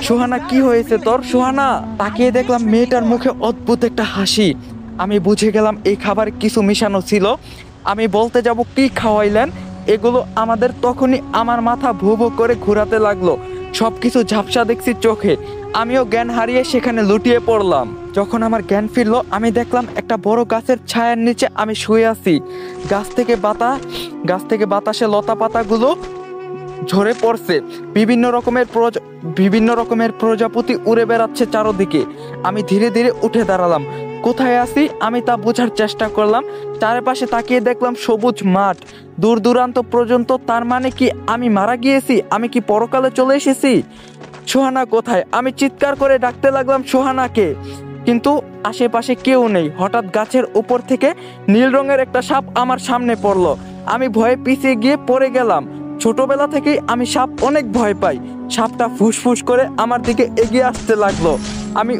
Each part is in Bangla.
সোহানা, কি হয়েছে তোর? সোহানা, তাকিয়ে দেখলাম মেয়েটার মুখে অদ্ভুত একটা হাসি। আমি বুঝে গেলাম এই খাবার কিছু মিশানো ছিল। আমি বলতে যাব কি খাওয়াইলেন এগুলো আমাদের, তখনই আমার মাথা ভু ভু করে ঘোরাতে লাগলো। সবকিছু ঝাপসা দেখছি চোখে। আমিও জ্ঞান হারিয়ে সেখানে লুটিয়ে পড়লাম। যখন আমার জ্ঞান ফিরলো আমি দেখলাম একটা বড় গাছের ছায়ার নিচে আমি শুয়ে আছি। গাছ থেকে বাতাসে লতা পাতাগুলো ঝরে পড়ছে। বিভিন্ন রকমের প্রজাপতি উড়ে বেড়াচ্ছে চারদিকে। আমি ধীরে ধীরে উঠে দাঁড়ালাম। কোথায় আছি আমি তা বোঝার চেষ্টা করলাম। চারপাশে তাকিয়ে দেখলাম সবুজ মাঠ দূর দূরান্ত পর্যন্ত। তার মানে কি আমি মারা গিয়েছি? আমি কি পরকালে চলে এসেছি? সোহানা কোথায়? আমি চিৎকার করে ডাকতে লাগলাম সোহানাকে, কিন্তু আশেপাশে কেউ নেই। হঠাৎ গাছের উপর থেকে নীল রঙের একটা সাপ আমার সামনে পড়লো। আমি ভয়ে পিছিয়ে গিয়ে পড়ে গেলাম। ছোটবেলা থেকেই আমি সাপ অনেক ভয় পাই। সাপটা ফুসফুস করে আমার দিকে এগিয়ে আসতে লাগলো। আমি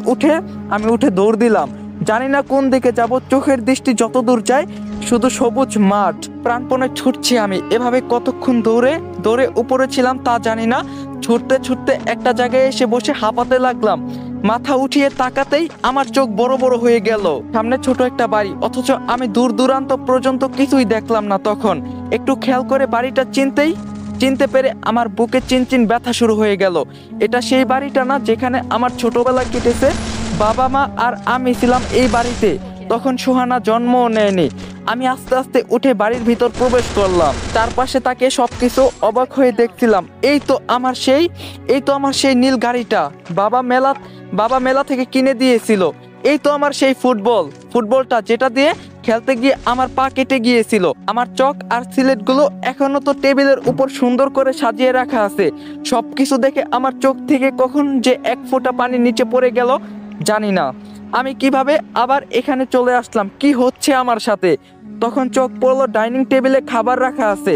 উঠে দৌড় দিলাম। জানি না কোন দিকে যাব। চোখের দৃষ্টি যত দূর যায় শুধু সবুজ মাঠ। প্রাণপণে ছুটছি আমি। এভাবে কতক্ষণ দৌড়ে দৌড়ে উপরে ছিলাম তা জানি না। ছুটতে ছুটতে একটা জায়গায় এসে বসে হাঁপাতে লাগলাম। মাথা উঠিয়ে তাকাতেই আমার চোখ বড় বড় হয়ে গেল। সামনে ছোট একটা বাড়ি, অথচ আমি দূর দূরান্ত পর্যন্ত কিছুই দেখলাম না। তখন একটু খেয়াল করে বাড়িটা চিনতে পেরে আমার বুকে চিনচিন ব্যথা শুরু হয়ে গেল। এটা সেই বাড়িটা না যেখানে আমার ছোটবেলা কেটেছে। বাবা মা আর আমি ছিলাম এই বাড়িতে। তখন সোহানা জন্মও নেয়নি। আমি আস্তে আস্তে উঠে বাড়ির ভিতর প্রবেশ করলাম। চারপাশে তাকে সবকিছু অবাক হয়ে দেখছিলাম। এই তো আমার সেই নীল গাড়িটা বাবা মেলা থেকে কিনে দিয়েছিল। এই তো আমার সেই ফুটবলটা যেটা দিয়ে খেলতে গিয়ে আমার পা কেটে গিয়েছিল। আমার চক আর সিলেটগুলো এখনো তো টেবিলের উপর সুন্দর করে সাজিয়ে রাখা আছে। সবকিছু দেখে আমার চোখ থেকে কখন যে এক ফোঁটা পানি নিচে পড়ে গেল জানি না। আমি কিভাবে আবার এখানে চলে আসলাম? কি হচ্ছে আমার সাথে? তখন চোখ পড়লো ডাইনিং টেবিলে খাবার রাখা আছে।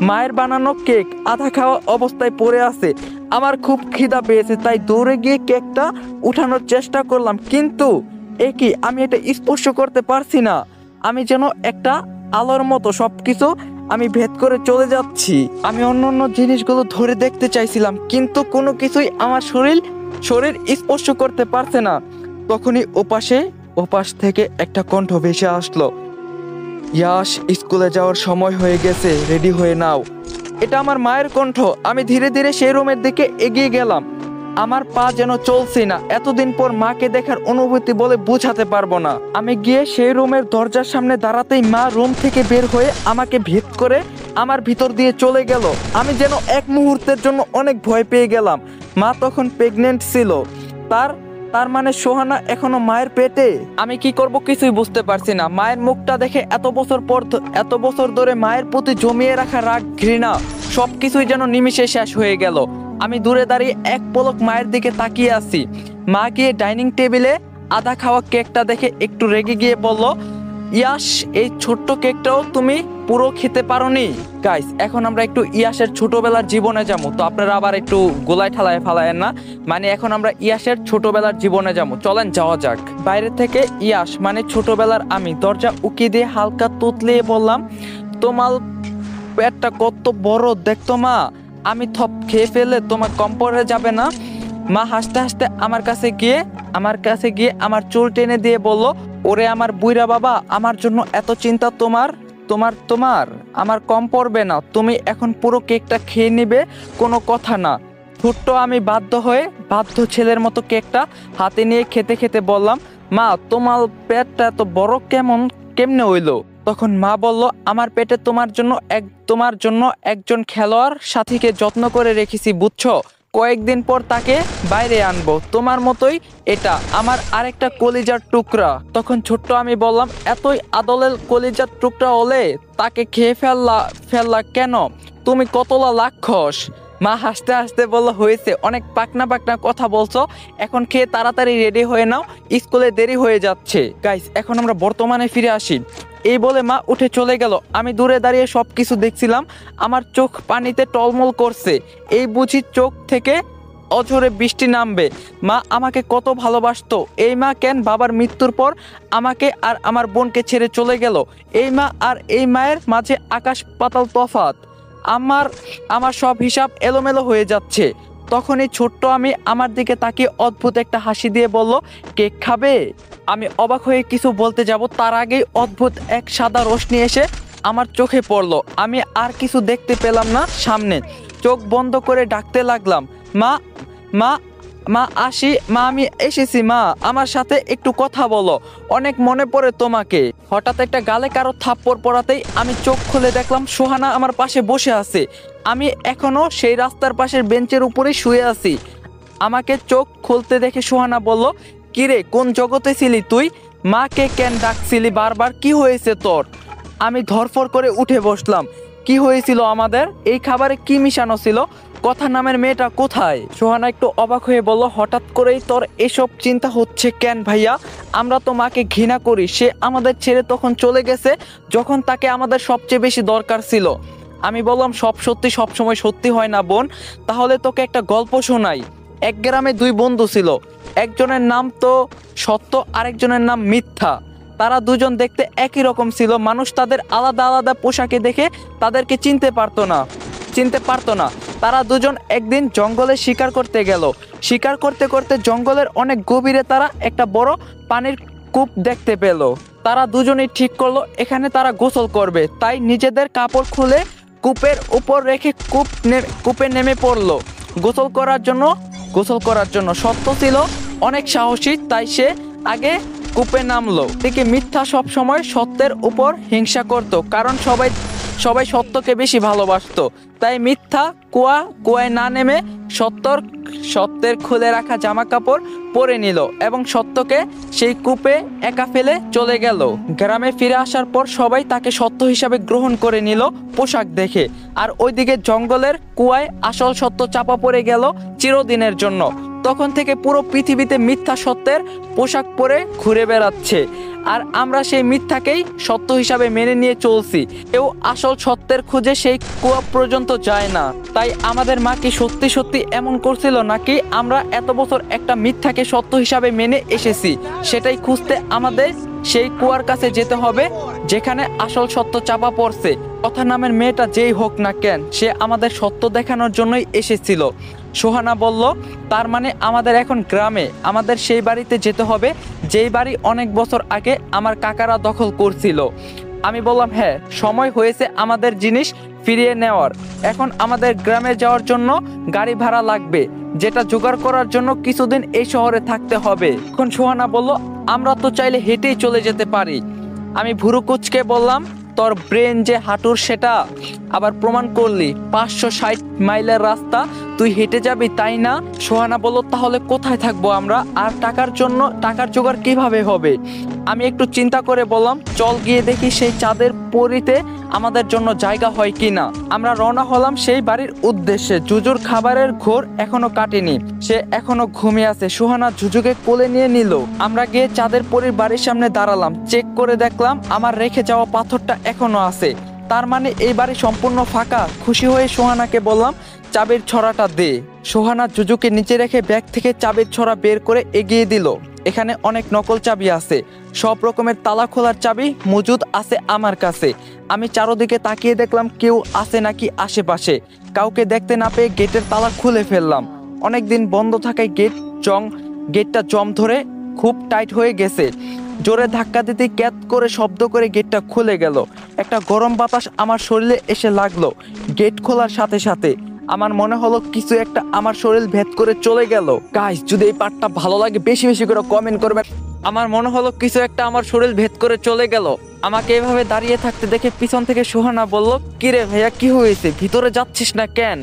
মায়ের বানানো কেক আধা খাওয়া অবস্থায় পড়ে আছে। আমার খুব খিদা পেয়েছে, তাই দৌড়ে গিয়ে কেকটা উঠানোর চেষ্টা করলাম, কিন্তু কি আমি এটা স্পর্শ করতে পারছি না। আমি যেন একটা আলোর মতো সবকিছু আমি ভেদ করে চলে যাচ্ছি। আমি অন্য জিনিসগুলো ধরে দেখতে চাইছিলাম, কিন্তু কোনো কিছুই আমার শরীর স্পর্শ করতে পারছে না। তখনই ওপাশ থেকে একটা কণ্ঠ ভেসে আসলো, ইয়াশ, স্কুলে যাওয়ার সময় হয়ে গেছে, রেডি হয়ে নাও। এটা আমার মায়ের কণ্ঠ। আমি ধীরে ধীরে সেই রুমের দিকে এগিয়ে গেলাম। আমার পা যেন চলছে না। এতদিন পর মাকে দেখার অনুভূতি বলে বোঝাতে পারবো না। আমি গিয়ে সেই রুমের দরজার সামনে দাঁড়াতেই মা রুম থেকে বের হয়ে আমাকে ভেদ করে আমার ভিতর দিয়ে চলে গেল। আমি যেন এক মুহূর্তের জন্য অনেক ভয় পেয়ে গেলাম। মা তখন প্রেগনেন্ট ছিল। তার মানে সোহানা এখনো মায়ের পেটে। আমি কি করব কিছুই বুঝতে পারছি না। মায়ের মুখটা দেখে এত বছর ধরে মায়ের প্রতি জমিয়ে রাখা রাগ, ঘৃণা সবকিছুই যেন নিমিষে শেষ হয়ে গেল। আমি দূরে দাঁড়িয়ে এক পলক মায়ের দিকে তাকিয়ে আছি। মা গিয়ে ডাইনিং টেবিলে আধা খাওয়া কেকটা দেখে একটু রেগে গিয়ে বলল, ইয়াশ, এই ছোট্ট কেকটাও তুমি পুরো খেতে পারোনি। গাইস, এখন আমরা একটু ইয়াশের ছোটবেলার জীবনে যাবো। তো আপনারা আবার একটু গোলায় ঠালায় ফালায়েন না। মানে এখন আমরা ইয়াশের ছোটবেলার জীবনে যাবো। চলেন যাওয়া যাক। বাইরে থেকে ইয়াশ মানে ছোটবেলার আমি দরজা উকি দিয়ে হালকা তুতলিয়ে বললাম, তোমার পেটটা কত বড় দেখতো মা। আমি থপ খেয়ে ফেলে তোমার কম পড়ে যাবে না? মা হাসতে হাসতে আমার কাছে গিয়ে আমার চুল টেনে দিয়ে বলল, ওরে আমার বুইরা বাবা, আমার জন্য এত চিন্তা তোমার আমার কম পড়বে না। তুমি এখন পুরো কেকটা খেয়ে নিবে, কোনো কথা না। ছোট্ট আমি বাধ্য ছেলের মতো কেকটা হাতে নিয়ে খেতে খেতে বললাম, মা, তোমার পেটটা এত বড় কেমনে হইলো? তখন মা বলল, আমার পেটে তোমার জন্য একজন খেলোয়াড় সাথীকে যত্ন করে রেখেছি, বুঝছো? কয়েকদিন পর তাকে বাইরে আনবো। তোমার মতোই এটা আমার আরেকটা কলিজার টুকরা। তখন ছোট্ট আমি বললাম, এতই আদলের কলিজার টুকরা হলে তাকে খেয়ে ফেললা কেন? তুমি কতলা রাক্ষস। মা হাসতে হাসতে বলল, হয়েছে, অনেক পাকনা কথা বলছো, এখন খেয়ে তাড়াতাড়ি রেডি হয়ে নাও, স্কুলে দেরি হয়ে যাচ্ছে। গাইস, এখন আমরা বর্তমানে ফিরে আসি। এই বলে মা উঠে চলে গেল। আমি দূরে দাঁড়িয়ে সবকিছু দেখছিলাম। আমার চোখ পানিতে টলমল করছে। এই বুঝি চোখ থেকে অঝরে বৃষ্টি নামবে। মা আমাকে কত ভালোবাসতো। এই মা কেন বাবার মৃত্যুর পর আমাকে আর আমার বোনকে ছেড়ে চলে গেল? এই মা আর এই মায়ের মাঝে আকাশ পাতাল তফাৎ। আমার সব হিসাব এলোমেলো হয়ে যাচ্ছে। তখনই ছোট্ট আমি আমার দিকে তাকিয়ে অদ্ভুত একটা হাসি দিয়ে বলল, কেক খাবে? আমি অবাক হয়ে কিছু বলতে যাব, তার আগেই অদ্ভুত এক সাদা রশ্মি এসে আমার চোখে পড়লো। আমি আর কিছু দেখতে পেলাম না সামনে। চোখ বন্ধ করে ডাকতে লাগলাম, মা, মা, মা আসি, মা আমি এসেছি, মা আমার সাথে একটু কথা বলো, অনেক মনে পড়ে তোমাকে। হঠাৎ একটা গালে কারো থাপ্পড় পড়াতেই আমি চোখ খুলে দেখলাম সোহানা আমার পাশে বসে আছে। আমি এখনো সেই রাস্তার পাশের বেঞ্চের উপরেই শুয়ে আছি। আমাকে চোখ খুলতে দেখে সোহানা বলল, কিরে কোন জগতে ছিলি তুই? মাকে কেন ডাকছিলি বারবার, কি হয়েছে তোর? আমি ধরফর করে উঠে বসলাম। কি হয়েছিল আমাদের? এই খাবারে কি মিশানো ছিল? কথা নামের মেয়েটা কোথায়? সোহানা একটু অবাক হয়ে বলল, হঠাৎ করেই তোর এসব চিন্তা হচ্ছে কেন ভাইয়া? আমরা তো মাকে ঘৃণা করি, সে আমাদের ছেড়ে তখন চলে গেছে যখন তাকে আমাদের সবচেয়ে বেশি দরকার ছিল। আমি বললাম, সব সত্যি সবসময় সত্যি হয় না বোন। তাহলে তোকে একটা গল্প শোনাই। এক গ্রামে দুই বন্ধু ছিল, একজনের নাম তো সত্য, আরেকজনের নাম মিথ্যা। তারা দুজন দেখতে একই রকম ছিল, মানুষ তাদের আলাদা আলাদা পোশাকে দেখে তাদেরকে চিনতে পারতো না। তারা দুজন একদিন জঙ্গলে শিকার করতে গেল। শিকার করতে করতে জঙ্গলের অনেক গভীরে তারা একটা বড় পানির কূপ দেখতে পেল। তারা দুজনেই ঠিক করলো এখানে তারা গোসল করবে, তাই নিজেদের কাপড় খুলে কূপের উপর রেখে কূপে নেমে পড়লো গোসল করার জন্য। সত্য ছিল অনেক সাহসী, তাই সে আগে কূপে নামলো। থেকে মিথ্যা সব সময় সত্যের উপর হিংসা করত, কারণ সবাই সত্যকে বেশি ভালোবাসতো। তাই মিথ্যা কুয়ায় না নেমে সত্যের খুলে রাখা জামা কাপড় পরে নিল এবং সত্যকে সেই কূপে একা ফেলে চলে গেল। গ্রামে ফিরে আসার পর সবাই তাকে সত্য হিসাবে গ্রহণ করে নিল পোশাক দেখে। আর ওইদিকে জঙ্গলের কুয়ায় আসল সত্য চাপা পড়ে গেল চিরদিনের জন্য। তখন থেকে পুরো পৃথিবীতে মিথ্যা সত্যের পোশাক পরে ঘুরে বেড়াচ্ছে, আর আমরা সেই মিথ্যাকেই সত্য হিসাবে মেনে নিয়ে চলছি। কেউ আসল সত্যের খোঁজে সেই কুয়া পর্যন্ত যায় না। তাই আমাদের মা কি সত্যি সত্যি এমন করছিল, নাকি আমরা এত বছর একটা মিথ্যাকে সত্য হিসাবে মেনে এসেছি? সেটাই খুঁজতে আমাদের সেই কুয়ার কাছে যেতে হবে যেখানে আসল সত্য চাপা পড়ছে। কথা নামের মেয়েটা যেই হোক না কেন, সে আমাদের সত্য দেখানোর জন্যই এসেছিল। সোহানা বলল, তার মানে আমাদের এখন গ্রামে আমাদের সেই বাড়িতে যেতে হবে যেই বাড়ি অনেক বছর আগে আমার কাকারা দখল করছিল। আমি বললাম, হ্যাঁ, সময় হয়েছে আমাদের জিনিস ফিরিয়ে নেওয়ার। এখন আমাদের গ্রামে যাওয়ার জন্য গাড়ি ভাড়া লাগবে, যেটা জোগাড় করার জন্য কিছুদিন এই শহরে থাকতে হবে। এখন সোহানা বলল, আমরা তো চাইলে হেঁটেই চলে যেতে পারি। আমি ভুরু কুচকে বললাম, তোর ব্রেন যে হাঁটুর সেটা আবার প্রমাণ করলি। 560 মাইলের রাস্তা তুই হেঁটে যাবি, তাই না? সোহানা বলল, তাহলে কোথায় থাকবো আমরা, আর টাকার জোগাড় কিভাবে হবে? আমি একটু চিন্তা করে বললাম, চল গিয়ে দেখি সেই চাঁদের পরিতে আমাদের জন্য জায়গা হয় কিনা। আমরা রওনা হলাম সেই বাড়ির উদ্দেশ্যে। জুজুর খাবারের ঘোর এখনো কাটেনি, সে এখনো ঘুমিয়ে আছে। সোহানা জুজুকে কোলে নিয়ে নিল। আমরা গিয়ে চাঁদের পরীর বাড়ির সামনে দাঁড়ালাম। চেক করে দেখলাম আমার রেখে যাওয়া পাথরটা এখনো আছে, তার মানে এই বাড়ি সম্পূর্ণ ফাঁকা। খুশি হয়ে সোহানাকে বললাম, চাবির ছড়াটা দে। সোহানা জুজুকে নিচে রেখে ব্যাগ থেকে চাবির ছড়া বের করে এগিয়ে দিল। এখানে অনেক নকল চাবি আছে, সব রকমের তালা খোলার চাবি মজুদ আছে আমার কাছে। আমি চারদিকে তাকিয়ে দেখলাম কেউ আছে নাকি আশেপাশে। কাউকে দেখতে না পেয়ে গেটের তালা খুলে ফেললাম। অনেকদিন বন্ধ থাকায় গেটটা জং ধরে খুব টাইট হয়ে গেছে। জোরে ধাক্কা দিতে ক্যাত করে শব্দ করে গেটটা খুলে গেল। একটা গরম বাতাস আমার শরীরে এসে লাগলো। গেট খোলার সাথে সাথে আমার মনে হলো কিছু একটা আমার শরীর ভেদ করে চলে গেল। গাইস, যদি এই পার্টটা ভালো লাগে বেশি বেশি করে কমেন্ট করবেন। আমার মনে হলো কিছু একটা আমার শরীর ভেদ করে চলে গেল। আমাকে এভাবে দাঁড়িয়ে থাকতে দেখে পিছন থেকে সোহানা বলল, কিরে ভাইয়া, কি হয়েছে, ভিতরে যাচ্ছিস না কেন?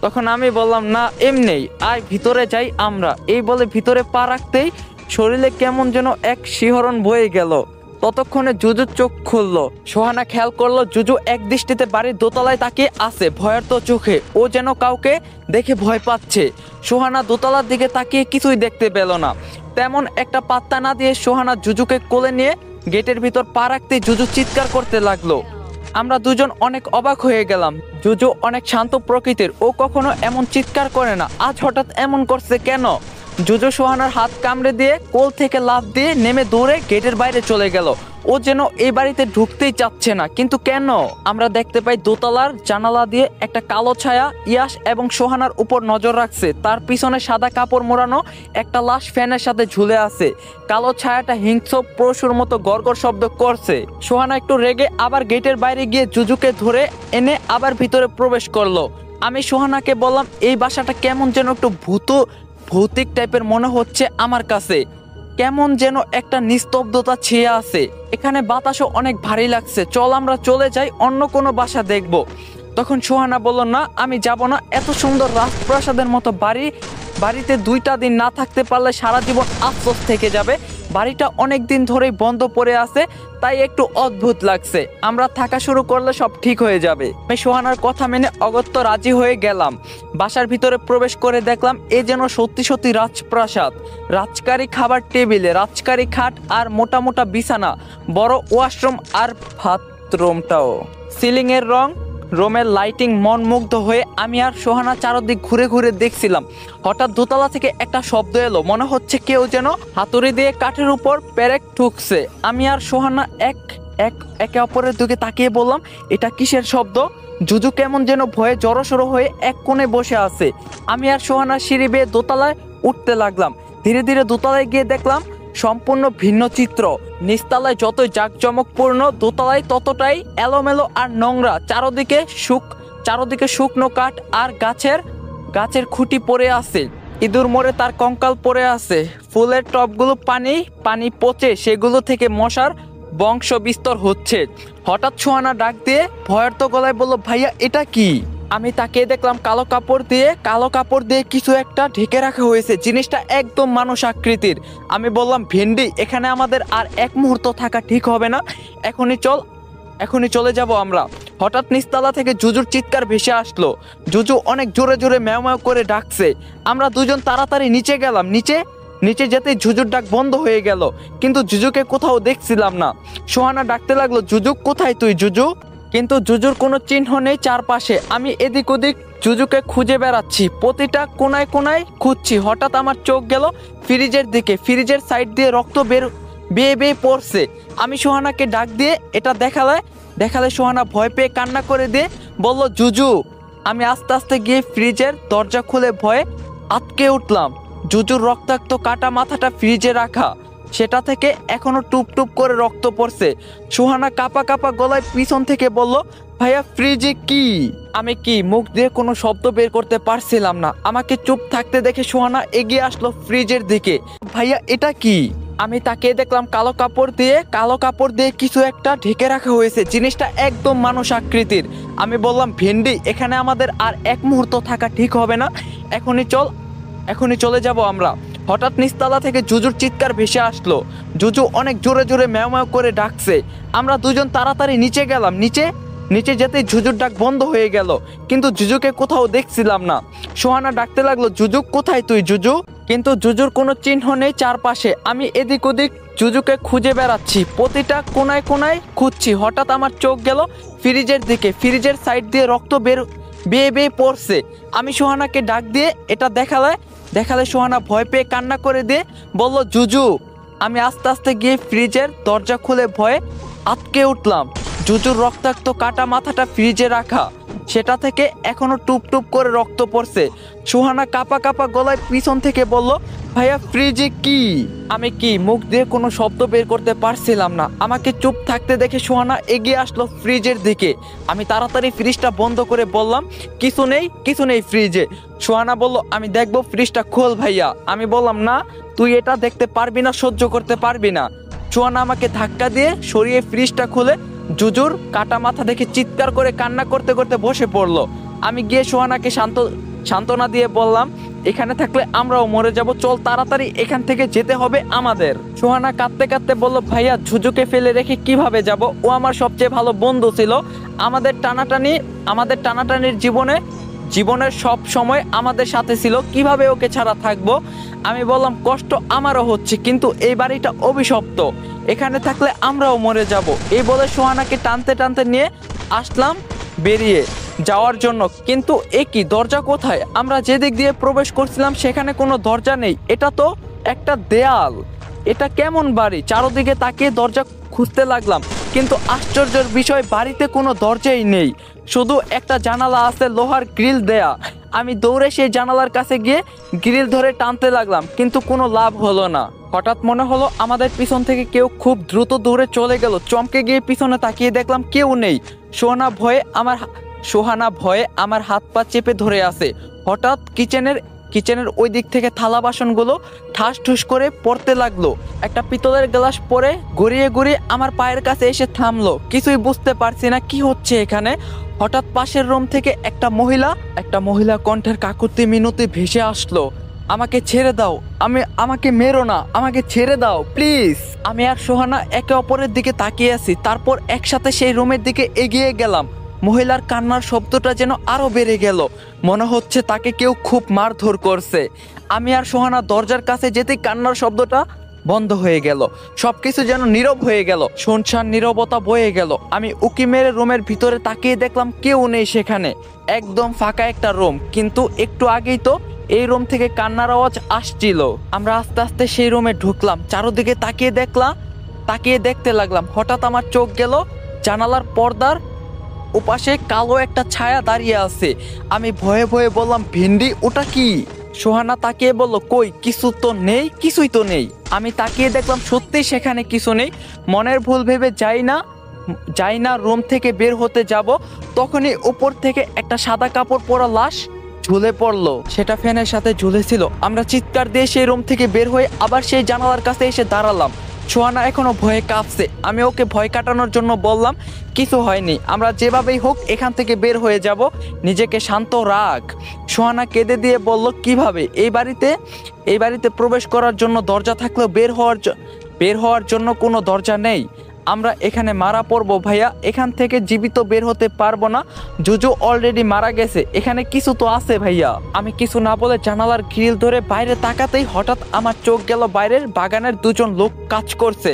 তখন আমি বললাম, না এমনি, আয় ভিতরে যাই আমরা। এই বলে ভিতরে পা রাখতেই শরীরে কেমন যেন এক শিহরণ বয়ে গেল। ততক্ষণে জুজুর চোখ খুললো। সোহানা খেয়াল করলো জুজু এক দৃষ্টিতে বাড়ির দোতলায় তাকিয়ে আছে ভয়ার্ত চোখে। ও যেন কাউকে দেখে ভয় পাচ্ছে। সোহানা দোতলার দিকে তাকিয়ে কিছুই দেখতে পেল না। তেমন একটা পাত্তা না দিয়ে সোহানা জুজুকে কোলে নিয়ে গেটের ভিতর পা রাখতেই জুজু চিৎকার করতে লাগলো। আমরা দুজন অনেক অবাক হয়ে গেলাম। জুজু অনেক শান্ত প্রকৃতির, ও কখনো এমন চিৎকার করে না, আজ হঠাৎ এমন করছে কেন? জুজু সোহানার হাত কামড়ে দিয়ে কোল থেকে লাফ দিয়ে নেমে দৌড়ে গেটের বাইরে চলে গেল। ও যেন এই বাড়িতে ঢুকতেই চাচ্ছে না। কিন্তু কেন? আমরা দেখতে পাই দোতলার জানালা দিয়ে একটা কালো ছায়া ইয়াশ এবং সোহানার উপর নজর রাখছে। তার পিছনে সাদা কাপড় মোড়ানো একটা লাশ ফ্যানের সাথে ঝুলে আছে। কালো ছায়াটা হিংস্র পশুর মতো গড়গড় শব্দ করছে। সোহানা একটু রেগে আবার গেটের বাইরে গিয়ে জুজুকে ধরে এনে আবার ভিতরে প্রবেশ করলো। আমি সোহানাকে বললাম, এই বাসাটা কেমন যেন একটু ভৌতিক টাইপের মনে হচ্ছে আমার কাছে। কেমন যেন একটা নিস্তব্ধতা ছেয়ে আছে। এখানে বাতাসও অনেক ভারী লাগছে, চল আমরা চলে যাই, অন্য কোনো বাসা দেখব। তখন সোহানা বলল, না আমি যাব না। এত সুন্দর রাজপ্রাসাদের মতো বাড়িতে 2টা দিন না থাকতে পারলে সারা জীবন আফসোস থেকে যাবে। বাড়িটা অনেক দিন ধরেই বন্ধ পড়ে আছে, তাই একটু অদ্ভুত লাগছে। আমরা থাকা শুরু করলে সব ঠিক হয়ে যাবে। আমি সোহানার কথা মেনে অগত্য রাজি হয়ে গেলাম। বাসার ভিতরে প্রবেশ করে দেখলাম এ যেন সত্যি সত্যি রাজপ্রাসাদ। রাজকারী খাবার টেবিলে, রাজকারী খাট আর মোটা মোটা বিছানা, বড় ওয়াশরুম আর বাথরুমটাও। সিলিং এর রং, রুমের লাইটিং, মন মুগ্ধ হয়ে আমি আর সোহানা চারদিক ঘুরে ঘুরে দেখছিলাম। হঠাৎ দোতলা থেকে একটা শব্দ এলো, মনে হচ্ছে কেউ যেন হাতুড়ি দিয়ে কাঠের উপর পেরেক ঠুকছে। আমি আর সোহানা একে অপরের দিকে তাকিয়ে বললাম, এটা কিসের শব্দ? জুজু কেমন যেন ভয়ে জড়সড় হয়ে এক কোণে বসে আছে। আমি আর সোহানা সিঁড়ি বেয়ে দোতলায় উঠতে লাগলাম। ধীরে ধীরে দোতলায় গিয়ে দেখলাম সম্পূর্ণ ভিন্ন চিত্র। নিচতলায় যতই জাঁকজমকপূর্ণ, দোতলায় ততটাই এলোমেলো আর নোংরা। চারদিকে শুকনো কাঠ আর গাছের খুঁটি পড়ে আছে। ইঁদুর মরে তার কঙ্কাল পড়ে আছে। ফুলের টবগুলো পানি পচে সেগুলো থেকে মশার বংশ বিস্তার হচ্ছে। হঠাৎ সোহানা ডাক দিয়ে ভয়ার্ত গলায় বলল, ভাইয়া এটা কি? আমি তাকিয়ে দেখলাম কালো কাপড় দিয়ে কিছু একটা ঢেকে রাখা হয়েছে। জিনিসটা একদম মানুষ আকৃতির। আমি বললাম, ভেন্ডি, এখানে আমাদের আর এক মুহূর্ত থাকা ঠিক হবে না, এখনই চলে যাব আমরা। হঠাৎ নিচতলা থেকে জুজুর চিৎকার ভেসে আসলো। জুজু অনেক জোরে জোরে ম্যাও ম্যাও করে ডাকছে। আমরা দুজন তাড়াতাড়ি নিচে গেলাম। নিচে যেতেই জুজুর ডাক বন্ধ হয়ে গেল, কিন্তু জুজুকে কোথাও দেখছিলাম না। সোহানা ডাকতে লাগলো, জুজু কোথায় তুই জুজু? কিন্তু জুজুর কোনো চিহ্ন নেই চারপাশে। আমি এদিক ওদিক জুজুকে খুঁজে বেড়াচ্ছি, প্রতিটা কোনায় খুঁজছি। হঠাৎ আমার চোখ গেল ফ্রিজের দিকে। ফ্রিজের সাইড দিয়ে রক্ত বেয়ে পড়ছে। আমি সোহানাকে ডাক দিয়ে এটা দেখালে সোহানা ভয় পেয়ে কান্না করে দিয়ে বলল, জুজু। আমি আস্তে আস্তে গিয়ে ফ্রিজের দরজা খুলে ভয়ে আটকে উঠলাম। জুজুর রক্তাক্ত কাটা মাথাটা ফ্রিজে রাখা, সেটা থেকে এখনো টুপ টুপ করে রক্ত পড়ছে। সোহানা কাপা গলায় পিছন থেকে বলল, ভাইয়া ফ্রিজে কি? আমি মুখ দিয়ে কোনো শব্দ বের করতে পারছিলাম না। আমাকে চুপ থাকতে দেখে সোহানা এগিয়ে আসলো ফ্রিজের দিকে। ভাইয়া এটা কি? আমি তাকিয়ে দেখলাম কালো কাপড় দিয়ে কিছু একটা ঢেকে রাখা হয়েছে। জিনিসটা একদম মানুষ আকৃতির। আমি বললাম, ভেন্ডি, এখানে আমাদের আর এক মুহূর্ত থাকা ঠিক হবে না, এখনই চলে যাব আমরা। হঠাৎ নিচতলা থেকে জুজুর চিৎকার ভেসে আসলো। জুজু অনেক জোরে জোরে ম্যাও ম্যাও করে ডাকছে। আমরা দুজন তাড়াতাড়ি নিচে গেলাম। নিচে যেতেই জুজুর ডাক বন্ধ হয়ে গেল, কিন্তু জুজুকে কোথাও দেখছিলাম না। সোহানা ডাকতে লাগলো, জুজু কোথায় তুই জুজু? কিন্তু জুজুর কোনো চিহ্ন নেই চারপাশে। আমি এদিক ওদিক জুজুকে খুঁজে বেড়াচ্ছি, প্রতিটা কোনায় খুঁজছি। হঠাৎ আমার চোখ গেল ফ্রিজের দিকে। ফ্রিজের সাইড দিয়ে রক্ত বেয়ে পড়ছে। আমি সোহানাকে ডাক দিয়ে এটা দেখালে সোহানা ভয় পেয়ে কান্না করে দিয়ে বলল, জুজু। আমি আস্তে আস্তে গিয়ে ফ্রিজের দরজা খুলে ভয়ে আটকে উঠলাম। জুজুর রক্তাক্ত কাটা মাথাটা ফ্রিজে রাখা, সেটা থেকে এখনো টুপ টুপ করে রক্ত পড়ছে। সোহানা কাপা গলায় পিছন থেকে বলল, ভাইয়া ফ্রিজে কি? আমি মুখ দিয়ে কোনো শব্দ বের করতে পারছিলাম না। আমাকে চুপ থাকতে দেখে সোহানা এগিয়ে আসলো ফ্রিজের দিকে। আমি তাড়াতাড়ি ফ্রিজটা বন্ধ করে বললাম, কিছু নেই ফ্রিজে। সোহানা বলল, আমি দেখবো, ফ্রিজটা খোল ভাইয়া। আমি বললাম, না, তুই এটা দেখতে পারবি না, সহ্য করতে পারবি না। সোহানা আমাকে ধাক্কা দিয়ে সরিয়ে ফ্রিজটা খুলে জুজুর কাটা মাথা দেখে চিৎকার করে কান্না করতে করতে বসে পড়লো। আমি গিয়ে সোহানাকে সান্ত্বনা দিয়ে বললাম, এখানে থাকলে আমরাও মরে যাব, চল তাড়াতাড়ি এখান থেকে যেতে হবে আমাদের। সোহানা কাঁদতে বলল, ভাইয়া জুজুকে ফেলে রেখে কিভাবে যাব? ও আমার সবচেয়ে ভালো বন্ধু ছিল। আমাদের টানাটানির জীবনের সব সময় আমাদের সাথে ছিল, কিভাবে ওকে ছাড়া থাকবো? আমি বললাম, কষ্ট আমারও হচ্ছে, কিন্তু এই বাড়িটা অভিশপ্ত, এখানে থাকলে আমরাও মরে যাব। এই বলে সোহানাকে টানতে নিয়ে আসলাম বেরিয়ে যাওয়ার জন্য। কিন্তু কি দরজা কোথায়? আমরা যেদিক দিয়ে প্রবেশ করছিলাম সেখানে কোনো দরজা নেই। এটা তো একটা দেয়াল। এটা কেমন বাড়ি? চারদিকে তাকিয়ে দরজা খুঁজতে লাগলাম, কিন্তু আশ্চর্যের বিষয় বাড়িতে কোনো দরজাই নেই, শুধু একটা জানালা আছে লোহার গ্রিল দেয়া। আমি দৌড়ে সেই জানালার কাছে গিয়ে গ্রিল ধরে টানতে লাগলাম, কিন্তু কোনো লাভ হলো না। হঠাৎ মনে হলো আমাদের পিছন থেকে কেউ খুব দ্রুত দৌড়ে চলে গেল। চমকে গিয়ে পিছনে তাকিয়ে দেখলাম কেউ নেই। সোহানা ভয়ে আমার হাত পা চেপে ধরে আছে। হঠাৎ কিচেনের ওই দিক থেকে থালা বাসনগুলো ঠাস ঠুস করে পড়তে লাগলো। একটা পিতলের গ্লাস পরে গড়িয়ে গড়িয়ে আমার পায়ের কাছে এসে থামলো। কিছুই বুঝতে পারছি না কি হচ্ছে এখানে। হঠাৎ পাশের রুম থেকে একটা মহিলা কণ্ঠের কাকুতি মিনতি ভেসে আসলো, আমাকে ছেড়ে দাও, আমাকে মেরো না, আমাকে ছেড়ে দাও প্লিজ। আমি আর সোহানা একে অপরের দিকে তাকিয়ে আছি, তারপর একসাথে সেই রুমের দিকে এগিয়ে গেলাম। মহিলার কান্নার শব্দটা যেন আরো বেড়ে গেল, মনে হচ্ছে তাকে কেউ খুব মারধর করছে। আমি আর সোহানা দরজার কাছে যেতেই কান্নার শব্দটা বন্ধ হয়ে গেল, সবকিছু যেন নীরব হয়ে গেল, শুনশান নীরবতা বয়ে গেল। আমি উকি মেরে রুমের ভিতরে তাকিয়ে দেখলাম কেউ নেই সেখানে, একদম ফাঁকা একটা রুম, কিন্তু একটু আগেই তো এই রুম থেকে কান্নার আওয়াজ আসছিল। আমরা আস্তে আস্তে সেই রুমে ঢুকলাম, চারদিকে তাকিয়ে দেখতে লাগলাম। হঠাৎ আমার চোখ গেল জানালার পর্দার ওপাশে কালো একটা ছায়া দাঁড়িয়ে আছে। আমি ভয়ে ভয়ে বললাম, ভেন্ডি ওটা কি? সোহানা তাকিয়ে বলল, কই কিছুই তো নেই। আমি তাকিয়ে দেখলাম সত্যি সেখানে কিছু নেই। মনের ভুল ভেবে যাই না রুম থেকে বের হতে যাব, তখনই উপর থেকে একটা সাদা কাপড় পরা লাশ ঝুলে পড়লো। সেটা ফ্যানের সাথে ঝুলেছিল। আমরা চিৎকার দিয়ে সেই রুম থেকে বের হয়ে আবার সেই জানালার কাছে এসে দাঁড়ালাম। সোহানা এখনো ভয়ে কাঁপছে। আমি ওকে ভয় কাটানোর জন্য বললাম, কিছু হয়নি, আমরা যেভাবেই হোক এখান থেকে বের হয়ে যাব, নিজেকে শান্ত রাখ। সোহানা কেঁদে দিয়ে বলল, কিভাবে? এই বাড়িতে প্রবেশ করার জন্য দরজা থাকলেও বের হওয়ার জন্য কোনো দরজা নেই। আমরা এখানে মারা পড়বো ভাইয়া, এখান থেকে জীবিত বের হতে পারবো না। জুজু অলরেডি মারা গেছে, এখানে কিছু তো আছে ভাইয়া। আমি কিছু না বলে জানালার গ্রিল ধরে বাইরে তাকাতেই হঠাৎ আমার চোখ গেল বাইরের বাগানের দুজন লোক কাজ করছে।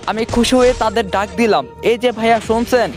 আমি খুশি হয়ে তাদের ডাক দিলাম, এই যে ভাইয়া শুনছেন,